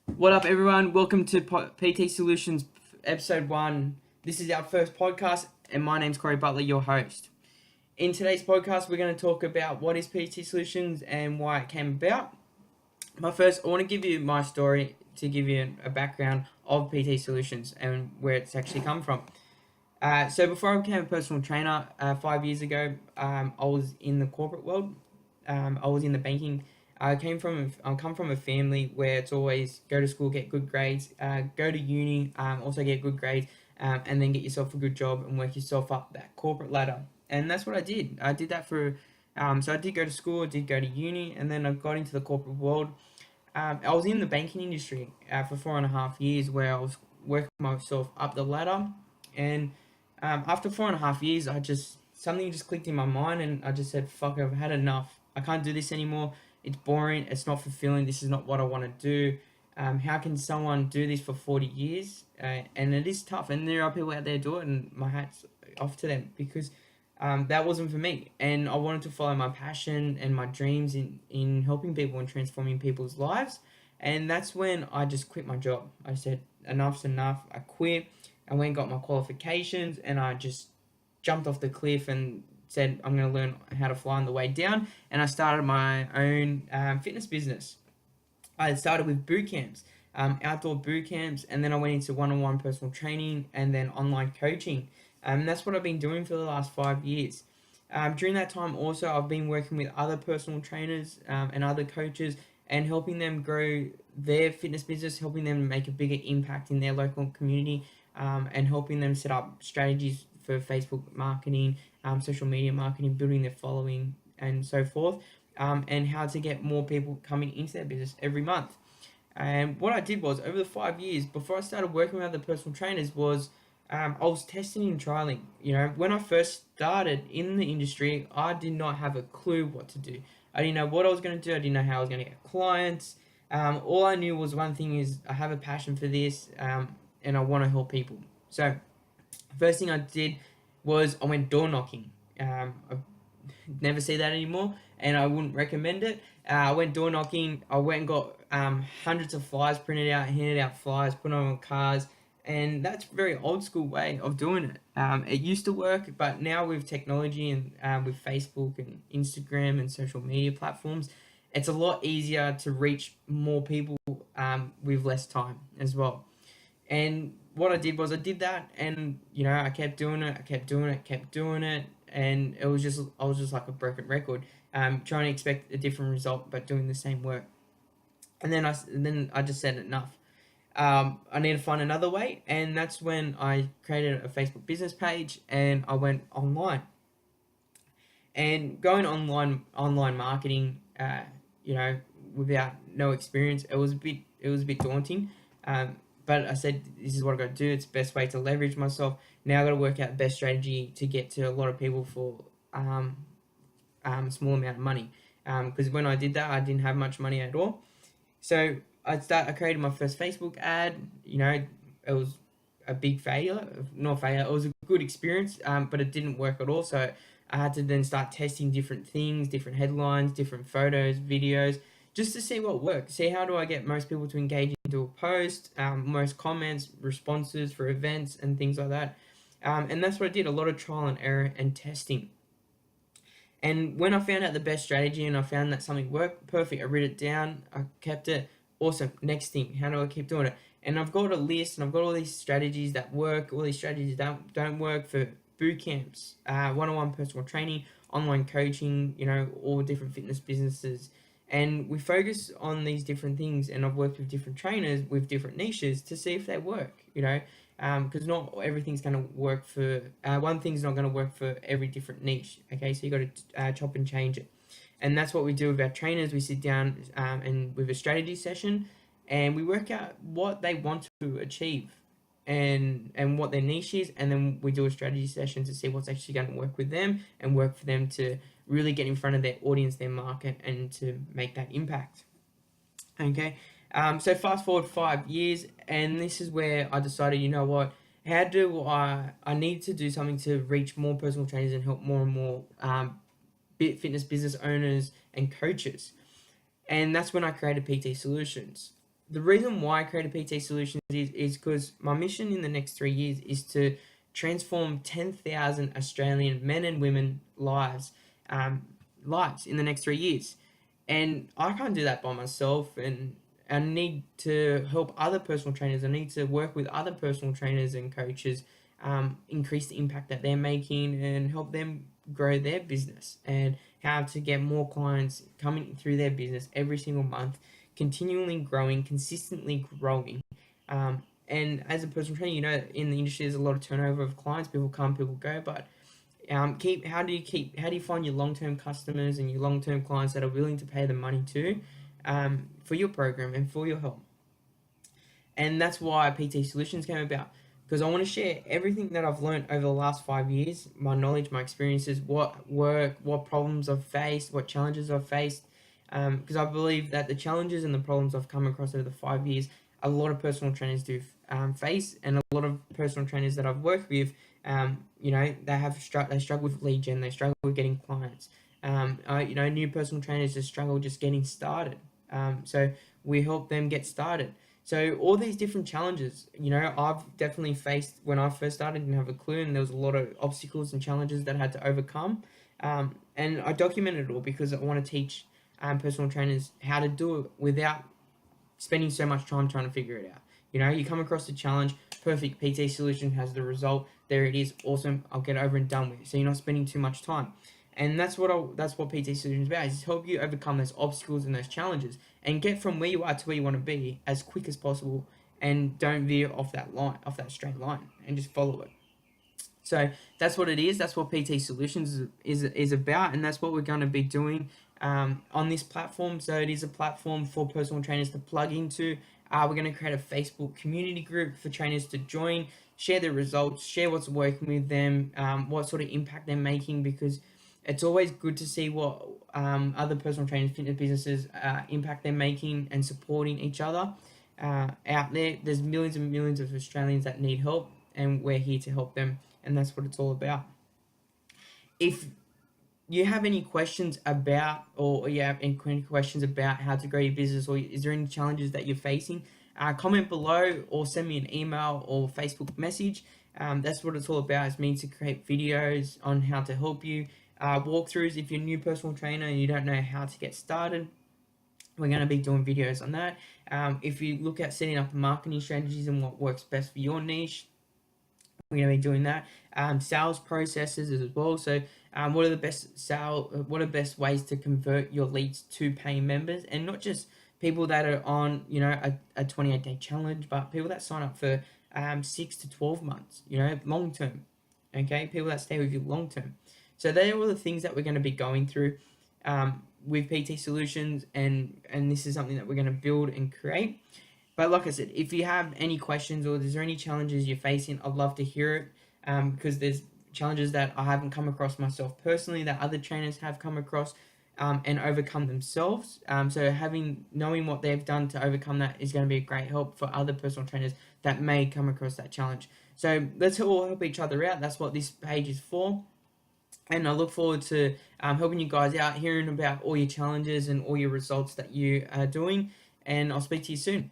What up, everyone? Welcome to PT Solutions episode 1. This is our first podcast, and my name's Corey Butler, your host. In today's podcast, we're going to talk about what is PT Solutions and why it came about. But first, I want to give you my story to give you a background of PT Solutions and where it's actually come from. So before I became a personal trainer 5 years ago, I was in the corporate world. I was in the banking. I come from a family where it's always go to school, get good grades, go to uni, also get good grades, and then get yourself a good job and work yourself up that corporate ladder. And that's what I did. I did that so I did go to school, I did go to uni, and then I got into the corporate world. I was in the banking industry for 4.5 years, where I was working myself up the ladder, and after 4.5 years, something just clicked in my mind, and I just said, "Fuck, I've had enough. I can't do this anymore. It's boring. It's not fulfilling. This is not what I want to do. How can someone do this for 40 years?" And it is tough, and there are people out there do it, and my hat's off to them because that wasn't for me, and I wanted to follow my passion and my dreams in helping people and transforming people's lives. And that's when I just quit my job. I said, "Enough's enough." I quit. I went and got my qualifications, and I just jumped off the cliff and said, "I'm going to learn how to fly on the way down." And I started my own fitness business. I started with boot camps, outdoor boot camps, and then I went into one-on-one personal training and then online coaching. And that's what I've been doing for the last 5 years. During that time, also, I've been working with other personal trainers and other coaches and helping them grow their fitness business, helping them make a bigger impact in their local community, and helping them set up strategies for Facebook marketing, social media marketing, building their following, and so forth, and how to get more people coming into their business every month. And what I did was, over the 5 years before I started working with other personal trainers, was I was testing and trialing. When I first started in the industry, I did not have a clue what to do. I didn't know what I was going to do. I didn't know how I was going to get clients. All I knew was one thing is I have a passion for this, and I want to help people. So first thing I did was I went door knocking. I never see that anymore, and I wouldn't recommend it. I went door knocking. I went and got hundreds of flyers printed out, handed out flyers, put on cars, and that's a very old school way of doing it. It used to work, but now with technology and with Facebook and Instagram and social media platforms, it's a lot easier to reach more people with less time as well. And what I did was I did that, and I kept doing it, I kept doing it, kept doing it, and I was just like a broken record, trying to expect a different result but doing the same work. And then I just said enough. I need to find another way, and that's when I created a Facebook business page and I went online. And going online marketing, without no experience, it was a bit daunting. But I said, this is what I got to do. It's the best way to leverage myself. Now I got to work out the best strategy to get to a lot of people for a small amount of money. Because when I did that, I didn't have much money at all. So I created my first Facebook ad. It was a big failure, not failure. It was a good experience, but it didn't work at all. So I had to then start testing different things, different headlines, different photos, videos, just to see what works. See, how do I get most people to engage into a post, most comments, responses for events, and things like that. And that's what I did. A lot of trial and error and testing. And when I found out the best strategy and I found that something worked, perfect. I wrote it down. I kept it. Awesome. Next thing, how do I keep doing it? And I've got a list, and I've got all these strategies that work, all these strategies that don't work for boot camps, one-on-one personal training, online coaching, all different fitness businesses. And we focus on these different things, and I've worked with different trainers with different niches to see if they work. Because not everything's going to work for one thing's not going to work for every different niche. Okay, so you got to chop and change it, and that's what we do with our trainers. We sit down and with a strategy session, and we work out what they want to achieve, and what their niche is, and then we do a strategy session to see what's actually going to work with them and work for them to really get in front of their audience, their market, and to make that impact. Okay, so fast forward 5 years, and this is where I decided, you know what, how do I need to do something to reach more personal trainers and help more and more fitness business owners and coaches. And that's when I created PT Solutions. the reason why I created PT Solutions is because my mission in the next 3 years is to transform 10,000 Australian men and women um, lives in the next 3 years. And I can't do that by myself, and I need to help other personal trainers. I need to work with other personal trainers and coaches, increase the impact that they're making and help them grow their business, and how to get more clients coming through their business every single month, continually growing, consistently growing. And as a personal trainer, in the industry, there's a lot of turnover of clients. People come, people go, but how do you find your long-term customers and your long-term clients that are willing to pay the money for your program and for your help? And that's why PT Solutions came about, because I want to share everything that I've learned over the last 5 years, my knowledge, my experiences, what problems I've faced, what challenges I've faced, because I believe that the challenges and the problems I've come across over the 5 years, a lot of personal trainers do face, and a lot of personal trainers that I've worked with, they struggle with lead gen, they struggle with getting clients. New personal trainers just struggle just getting started. So we help them get started. So all these different challenges, I've definitely faced when I first started. Didn't have a clue, and there was a lot of obstacles and challenges that I had to overcome. And I documented it all because I want to teach personal trainers how to do it without spending so much time trying to figure it out. You come across a challenge, perfect, PT Solution has the result. There it is, awesome. I'll get over and done with. So you're not spending too much time. And that's what PT Solutions is about, is help you overcome those obstacles and those challenges and get from where you are to where you want to be as quick as possible, and don't veer off that straight line, and just follow it. So that's what it is. That's what PT Solutions is about, and that's what we're going to be doing on this platform. So it is a platform for personal trainers to plug into. We're going to create a Facebook community group for trainers to join, share their results, share what's working with them, what sort of impact they're making, because it's always good to see what other personal trainers, fitness businesses, impact they're making, and supporting each other out there. There's millions and millions of Australians that need help, and we're here to help them, and that's what it's all about. If you have any questions about, or you have any questions about how to grow your business, or is there any challenges that you're facing, comment below or send me an email or Facebook message. That's what it's all about. It's me to create videos on how to help you. Walkthroughs, if you're a new personal trainer and you don't know how to get started, we're going to be doing videos on that. If you look at setting up marketing strategies and what works best for your niche, we're going to be doing that. Sales processes as well. So what are the best ways to convert your leads to paying members, and not just people that are on a 28-day challenge, but people that sign up for 6 to 12 months, long term. Okay, people that stay with you long term. So they are all the things that we're going to be going through with PT Solutions, and this is something that we're going to build and create. But like I said, if you have any questions or is there any challenges you're facing, I'd love to hear it, because there's challenges that I haven't come across myself personally that other trainers have come across and overcome themselves. So knowing what they've done to overcome that is going to be a great help for other personal trainers that may come across that challenge. So let's all help each other out. That's what this page is for. And I look forward to helping you guys out, hearing about all your challenges and all your results that you are doing. And I'll speak to you soon.